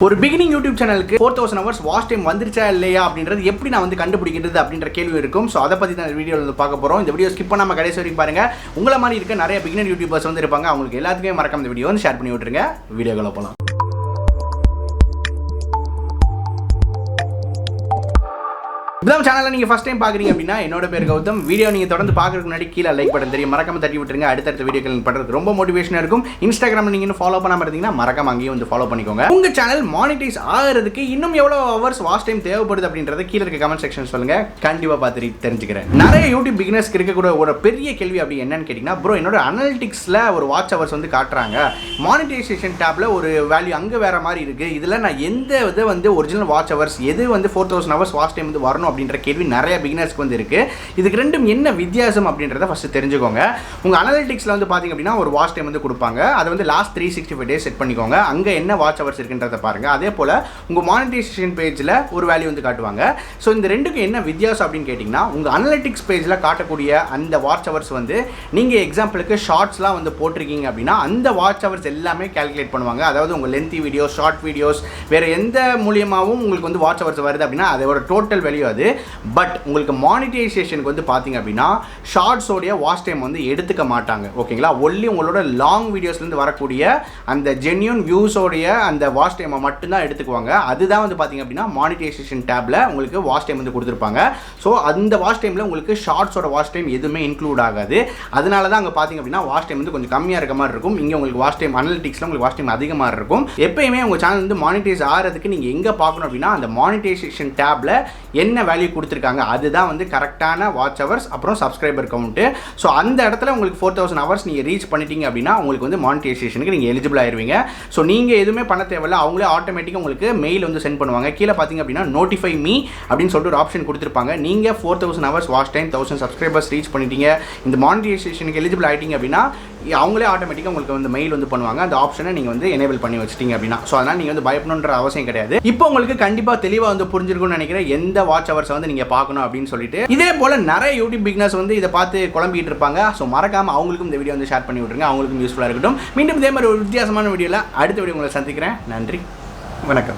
ஒரு beginning YouTube சேனலுக்கு 4000 hours watch time வந்துருச்சா இல்லையா அப்படின்றது எப்படி நான் வந்து கண்டுபிடிக்கிறது அப்படின்ற கேள்வி இருக்கும். ஸோ அதை பற்றி தான் வீடியோவில் வந்து பார்க்க போகிறோம். இந்த வீடியோ ஸ்கிப் பண்ணாமல் கடைசி வரைக்கும் பாருங்க. உங்களை மாதிரி இருக்க நிறைய பிகினர் யூடியூபர்ஸ் வந்து இருப்பாங்க. அவங்களுக்கு எல்லாத்துக்குமே மறக்காம இந்த வீடியோ வந்து ஷேர் பண்ணி விட்டுருங்க. வீடியோக்குள்ள போகலாம். இப்போதான் சேனலில் நீங்கள் ஃபஸ்ட் டைம் பார்க்குறீங்க அப்படின்னா என்னோட பேர் கௌதம். வீடியோ நீங்கள் தொடர்ந்து பார்க்கறதுக்கு முன்னாடி கீழே லைக் பட்டன் தெரியும், மறக்காம தட்டி விட்டுருங்க. அடுத்தடுத்த வீடியோக்கள் பண்ணுறது ரொம்ப மோட்டிவேஷனாக இருக்கும். இன்ஸ்டாகிராமில் நீங்கள் இன்னும் ஃபாலோ பண்ணாமல் இருந்தீங்கன்னா மறக்காம அங்கேயும் வந்து ஃபாலோ பண்ணிக்கோங்க. உங்கள் சேனல் மானிட்டைஸ் ஆகிறதுக்கு இன்னும் எவ்வளோ ஹவர்ஸ் வாட்ச் டைம் தேவைப்படுது அப்படின்றத கீழே இருக்க கமெண்ட் செக்ஷன் சொல்லுங்கள். கண்டிப்பாக பார்த்து தெரிஞ்சுக்கிறேன். நிறைய யூடியூப் பிகினர்ஸ்க்கு இருக்கக்கூடிய ஒரு பெரிய கேள்வி அப்படி என்னன்னு கேட்டிங்கன்னா, ப்ரோ என்னோட அனலிட்டிக்ஸில் ஒரு வாட்ச் ஹவர்ஸ் வந்து காட்டுறாங்க, மானிட்டைசேஷன் டேப்பில் ஒரு வேல்யூ அங்கே வேறு மாதிரி இருக்குது, இதில் நான் எந்த இதை வந்து ஒரிஜினல் வாட்ச் ஹவர்ஸ் எது வந்து 4000 hours வாட்ச் டைம் வந்து வரணும் அப்படின்ற கேள்வி நிறைய பிகினர்ஸ்க்கு வந்து இருக்கு. இதுக்கு ரெண்டும் என்ன வித்தியாசம் அப்படின்றத ஃபர்ஸ்ட் தெரிஞ்சுக்கோங்க. உங்க அனலிட்டிக்ஸ்ல வந்து பாத்தீங்க அப்படின்னா ஒரு வாட்ச் டைம் வந்து கொடுப்பாங்க. அதை வந்து லாஸ்ட் 365 டேஸ் செட் பண்ணிக்கோங்க. அங்க என்ன வாட்ச் ஹவர்ஸ் இருக்குன்றத பாருங்க. அதே போல உங்க மானிட்டைசேஷன் பேஜ்ல ஒரு வேல்யூ வந்து காட்டுவாங்க. ஸோ இந்த ரெண்டுக்கும் என்ன வித்தியாசம் அப்படின்னு கேட்டிங்கன்னா, உங்க அனலிட்டிக்ஸ் பேஜ்ல காட்டக்கூடிய அந்த வாட்ச் ஹவர்ஸ் வந்து நீங்க எக்ஸாம்பிளுக்கு ஷார்ட்ஸ்லாம் வந்து போட்டிருக்கீங்க அப்படின்னா அந்த வாட்ச் ஹவர்ஸ் எல்லாமே கால்குலேட் பண்ணுவாங்க. அதாவது உங்க லென்த்தி வீடியோஸ், ஷார்ட் வீடியோஸ், வேற எந்த மூலியமாகவும் உங்களுக்கு வந்து வாட்ச் ஹவர்ஸ் வருது அப்படின்னா அதோட டோட்டல் வேல்யூ அது. பட் உங்களுக்கு மானிட்டைசேஷனுக்கு வந்து பார்த்தீங்க அப்படின்னா ஷார்ட்ஸோடைய வாட்ச் டைம் வந்து எடுத்துக்க மாட்டாங்க. ஓகேங்களா? ஒன்லி உங்களோட லாங் வீடியோஸ்லேருந்து வரக்கூடிய அந்த ஜென்யூன் வியூஸோடைய அந்த வாட்ச் டைமை மட்டும்தான் எடுத்துக்குவாங்க. அதுதான் வந்து பார்த்தீங்க அப்படின்னா மானிட்டைசேஷன் டேப்பில் உங்களுக்கு வாட்ச் டைம் வந்து கொடுத்துருப்பாங்க. ஸோ அந்த வாட்ச் டைமில் உங்களுக்கு ஷார்ட்ஸோட வாட்ச் டைம் எதுவுமே இன்க்ளூட் ஆகாது. அதனால தான் அங்கே பார்த்தீங்க அப்படின்னா வாட்ச் டைம் வந்து கொஞ்சம் கம்மியாக இருக்க மாதிரி இருக்கும். இங்கே உங்களுக்கு வாட்ச் டைம் அனலிட்டிக்ஸில் உங்களுக்கு வாட்ச் டைம் அதிகமாக இருக்கும். எப்பயுமே உங்கள் சேனல் வந்து மானிட்டைஸ் ஆகிறதுக்கு நீங்கள் எங்கே பார்க்கணும் அப்படின்னா அந்த மானிட்டைசேஷன் டேப்பில் என்ன வேல்யூ கொடுத்துருக்காங்க அதுதான் வந்து கரெக்டான வாட்ச் ஹவர்ஸ் அப்புறம் சப்ஸ்கிரைபர் கவுண்ட். ஸோ அந்த இடத்துல உங்களுக்கு 4000 hours நீங்கள் ரீச் பண்ணிட்டீங்க அப்படின்னா உங்களுக்கு வந்து மானிட்டைசேஷனுக்கு நீங்கள் எலிஜிபிள் ஆயிருவீங்க. ஸோ நீங்கள் எதுவுமே பண்ண தேவையில்ல, அவங்களே ஆட்டோமேட்டிக்காக உங்களுக்கு மெயில் வந்து சென்ட் பண்ணுவாங்க. கீழே பார்த்தீங்க அப்படின்னா நோட்டிஃபை மீ அப்படின்னு சொல்லிட்டு ஒரு ஆப்ஷன் கொடுத்துருப்பாங்க. நீங்கள் 4000 hours watch time 1000 subscribers reach பண்ணிட்டீங்க, இந்த மானிட்டைசேஷனுக்கு எலிஜிபிள் ஆகிட்டீங்க அப்படின்னா அவங்களே ஆட்டோமேட்டிக்காக உங்களுக்கு வந்து மெயில் வந்து பண்ணுவாங்க. அந்த ஆப்ஷனை நீங்கள் வந்து எனேபிள் பண்ணி வச்சிட்டீங்க அப்படின்னா. ஸோ அதனால் நீங்கள் வந்து பயப்படணுன்ற அவசியம் கிடையாது. இப்போ உங்களுக்கு கண்டிப்பாக தெளிவாக வந்து புரிஞ்சிருக்கும்னு நினைக்கிறேன் எந்த வாட்ச் ஹவர்ஸ் வந்து நீங்கள் பார்க்கணும் அப்படின்னு சொல்லிட்டு. இதே போல நிறைய யூடியூப் பிகினர்ஸ் வந்து இதை பார்த்து குழம்பிட்டு இருப்பாங்க. ஸோ மறக்காம அவங்களுக்கும் இந்த வீடியோ வந்து ஷேர் பண்ணி விட்டுருங்க, அவங்களுக்கும் யூஸ்ஃபுல்லாக இருக்கட்டும். மீண்டும் இதே மாதிரி ஒரு வித்தியாசமான வீடியோவில் அடுத்த வீடியோ உங்களை சந்திக்கிறேன். நன்றி, வணக்கம்.